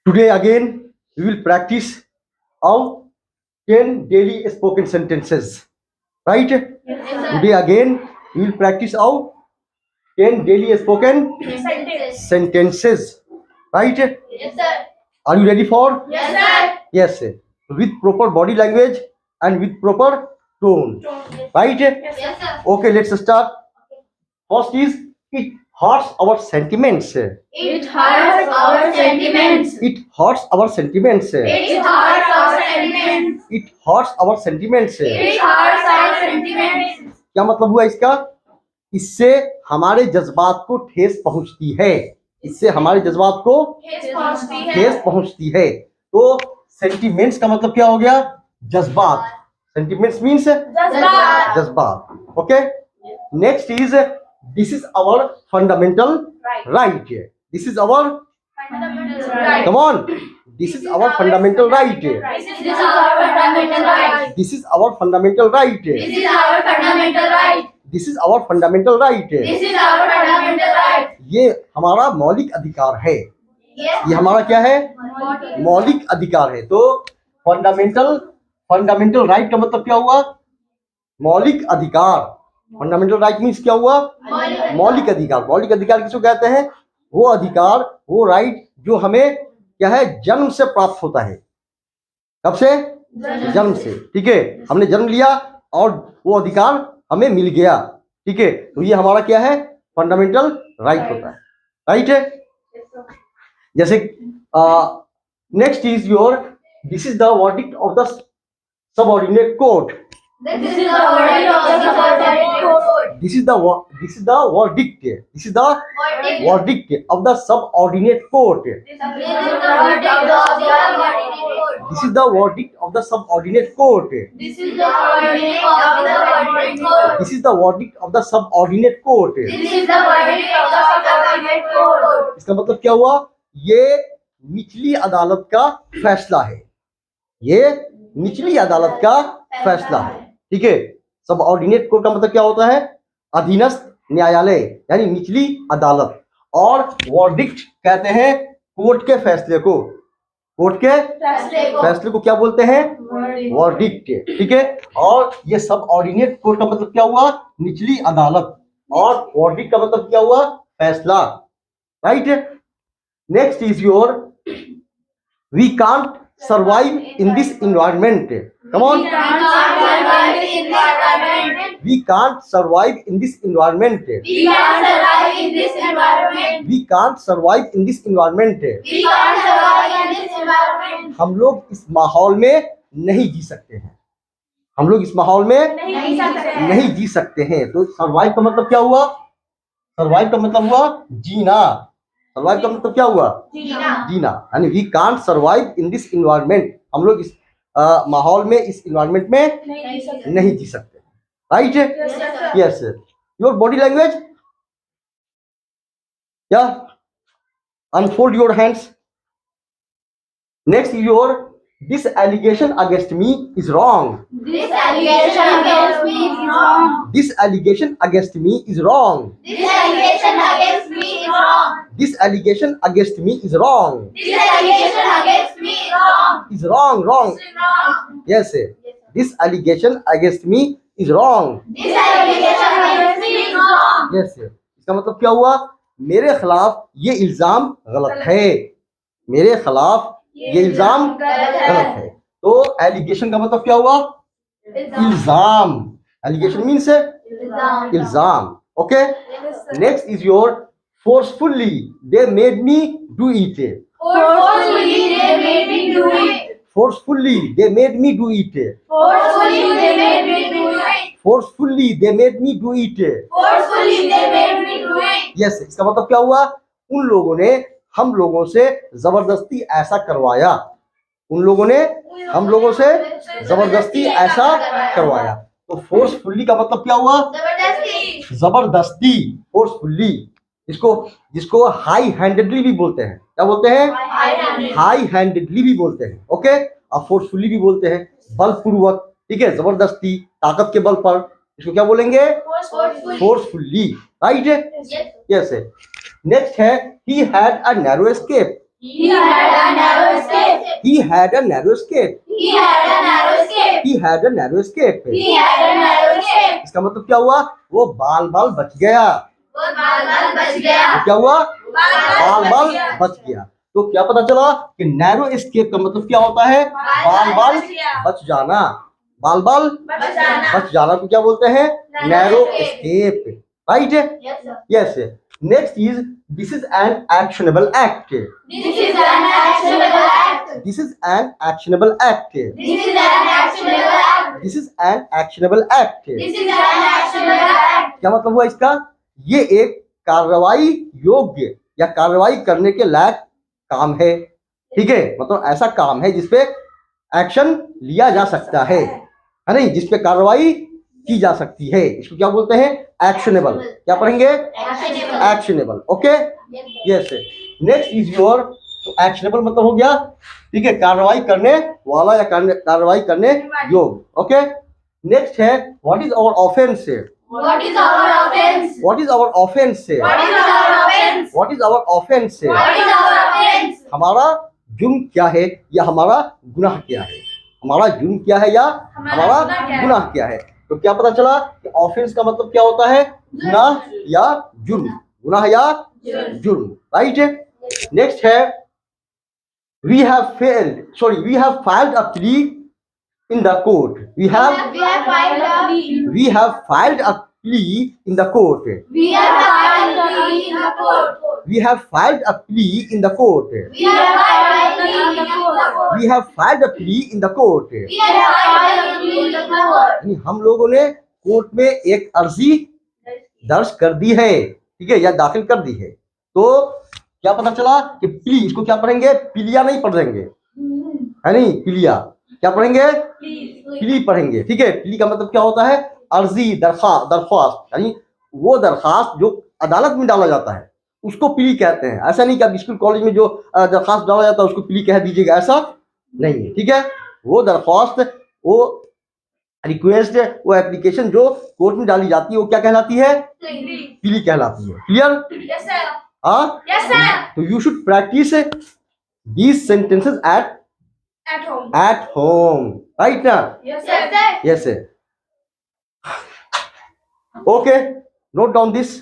Today again we will practice our 10 daily spoken sentences. Right? Yes, sir. Today again we will practice our 10 daily spoken sentences. Right? Yes, sir. Are you ready for? Yes, sir. Yes. With proper body language and with proper tone. Right? Yes, sir. Okay, let's start. First is it hurts our sentiments. It hurts our sentiments. It hurts our sentiments. It hurts our sentiments. It hurts our sentiments. It hurts our sentiments. क्या मतलब हुआ इसका? इससे हमारे जज्बात को ठेस पहुंचती है. इससे हमारे जज्बात को ठेस पहुंचती है. तो सेंटिमेंट्स का मतलब क्या हो गया? जज्बात. सेंटिमेंट्स मीन्स जज्बात. Okay. Next is this is our fundamental right. This is our Fundamental right. come on. This is our fundamental right. This is our fundamental right. This is our fundamental right. This is our fundamental right. This is our fundamental right. This is our fundamental right. ये हमारा मौलिक अधिकार है. Yes. ये हमारा क्या है? मौलिक अधिकार है. तो फंडामेंटल राइट का मतलब क्या हुआ? मौलिक अधिकार. फंडामेंटल राइट मीन्स क्या हुआ? मौलिक अधिकार. मौलिक अधिकार किसको कहते हैं? वो अधिकार, वो राइट जो हमें क्या है? जन्म से प्राप्त होता है. कब से? जन्म से. ठीक है, हमने जन्म लिया और वो अधिकार हमें मिल गया. ठीक है, तो ये हमारा क्या है? फंडामेंटल राइट होता है. राइट है. जैसे next is your this is the verdict of the subordinate court. This is the verdict of the subordinate court. This is the verdict. This is the verdict of the subordinate court. This is the verdict of the subordinate court. This is the verdict of the subordinate court. This is the verdict of the subordinate court. This is the verdict of the subordinate court. This is the verdict of the subordinate court. इसका मतलब क्या हुआ? ये निचली अदालत का फैसला है. ये निचली अदालत का फैसला है. ठीक है. सबऑर्डिनेट कोर्ट का मतलब क्या होता है? अधीनस्थ न्यायालय यानी निचली अदालत. और वर्डिक्ट कहते हैं कोर्ट के फैसले को. कोर्ट के फैसले को क्या बोलते हैं? वर्डिक्ट. ठीक है. और ये सबऑर्डिनेट कोर्ट का मतलब क्या हुआ? निचली अदालत. और वर्डिक्ट का मतलब क्या हुआ? फैसला. Right. Next is your we can't survive in this environment. Come on. We can't survive in this environment. We can't survive in this environment. We can't survive in this environment. We can't survive in this environment. हम लोग इस माहौल में नहीं जी सकते हैं. हम लोग इस माहौल में नहीं जी सकते हैं. तो सर्वाइव का मतलब क्या हुआ? सर्वाइव का मतलब हुआ जीना. सर्वाइव का मतलब क्या हुआ? जीना. यानी we can't survive in this environment. हम लोग इस माहौल में, इस इन्वायरमेंट में नहीं जी सकते. Right. Yes. Your body language. क्या? Unfold your hands. Next your this allegation against me is wrong. This allegation against me is wrong. This allegation against me is wrong. This allegation against me is wrong. This allegation against me is wrong. This allegation against me is wrong. Is wrong. Wrong. Is wrong. Yes. This allegation against me is wrong. This allegation against me is wrong. Yes. इसका मतलब क्या हुआ? मेरे खिलाफ ये इल्जाम गलत है. मेरे खिलाफ ये इल्जाम गलत है. तो एलिगेशन का मतलब क्या हुआ? इल्जाम. एलिगेशन मीन्स इल्जाम. Okay. Next is your forcefully they made me do it. Forcefully they made me do it. Forcefully they made me do it. Forcefully they made me do it. Forcefully they made me do it. Forcefully they made me do it. Yes. इसका मतलब क्या हुआ? उन लोगों ने हम लोगों से जबरदस्ती ऐसा करवाया. उन लोगों ने हम लोगों से जबरदस्ती ऐसा करवाया. तो फोर्सफुली का मतलब क्या हुआ? जबरदस्ती. जबरदस्ती. फोर्सफुली. जिसको हाई हैंडेडली भी बोलते हैं. क्या बोलते हैं? हाई हैंडेडली भी बोलते हैं. ओके. अब फोर्सफुली भी बोलते हैं. बलपूर्वक. ठीक है. जबरदस्ती, ताकत के बल पर. इसको क्या बोलेंगे? फोर्सफुली. राइट. यस. नेक्स्ट है he had a narrow escape. He had a narrow he had a narrow escape, He had a narrow escape. he had a narrow escape. He had a narrow escape. इसका मतलब क्या हुआ? वो बाल बाल बच गया। वो बाल बच गया। तो क्या हुआ? बाल बाल गया। बच गया। तो क्या पता चला कि नैरो एस्केप का मतलब क्या होता है? बाल बाल बच जाना। बाल बाल बच जाना को क्या बोलते हैं? Narrow escape, right? Yes, sir. Yes. Next is this is an actionable act. This is an actionable act. This is an actionable act. This is an actionable act. This is an actionable act. This is an actionable act. क्या मतलब हुआ इसका? ये एक कार्रवाई योग्य या कार्रवाई करने के लायक काम है, ठीक है? मतलब ऐसा काम है जिसपे एक्शन लिया जा सकता है नहीं, जिसपे कार्रवाई की जा सकती है। इसको क्या बोलते हैं? एक्शनेबल। क्या पढ़ेंगे? Actionable. Actionable. Okay, yes. Next is your, actionable मतलब हो गया, ठीक है, कार्रवाई करने वाला या कार्रवाई करने योग्य। ओके, नेक्स्ट है what is our offense. What is our offense? What is our offense. What is our offense? What is our offense. What is our offense? हमारा जुर्म क्या है या हमारा गुनाह क्या है? हमारा जुर्म क्या है या हमारा गुनाह क्या है? तो क्या पता चला कि ऑफेंस का मतलब क्या होता है? गुनाह या जुर्म। गुनाह या जुर्म, राइट? नेक्स्ट है we have filed a plea in the court. We have filed a we have filed a plea in the court. We have filed a plea in the court. We have filed a plea in the court. We have filed a plea in the court. We have filed a plea in the court. We have filed a plea in the court. यानी हम लोगों ने court में एक अर्जी दर्ज कर दी है, ठीक है, या दाखिल कर दी है। तो क्या पता चला कि प्ली, इसको क्या पढ़ेंगे? पिलिया नहीं पढ़ेंगे, है नहीं, पिलिया। क्या पढ़ेंगे? प्ली पढ़ेंगे, ठीक है। प्ली का मतलब क्या होता है? अर्जी, दरख्वास्त, यानी वो दरख्वास्त जो अदालत में डाला जाता है उसको प्ली कहते हैं। ऐसा नहीं कि आप स्कूल कॉलेज में जो दरख्वास्त डाला जाता है उसको प्ली कह दीजिएगा, ऐसा नहीं है, ठीक है। वो दरख्वास्त, वो रिक्वेस्ट, वो एप्लीकेशन जो कोर्ट में डाली जाती है वो क्या कहलाती है? प्ली कहलाती है। क्लियर? Yes, sir. हाँ, Yes, sir. तो you should practice these sentences At home, right ना? Yes, sir. Yes. Okay, note down this.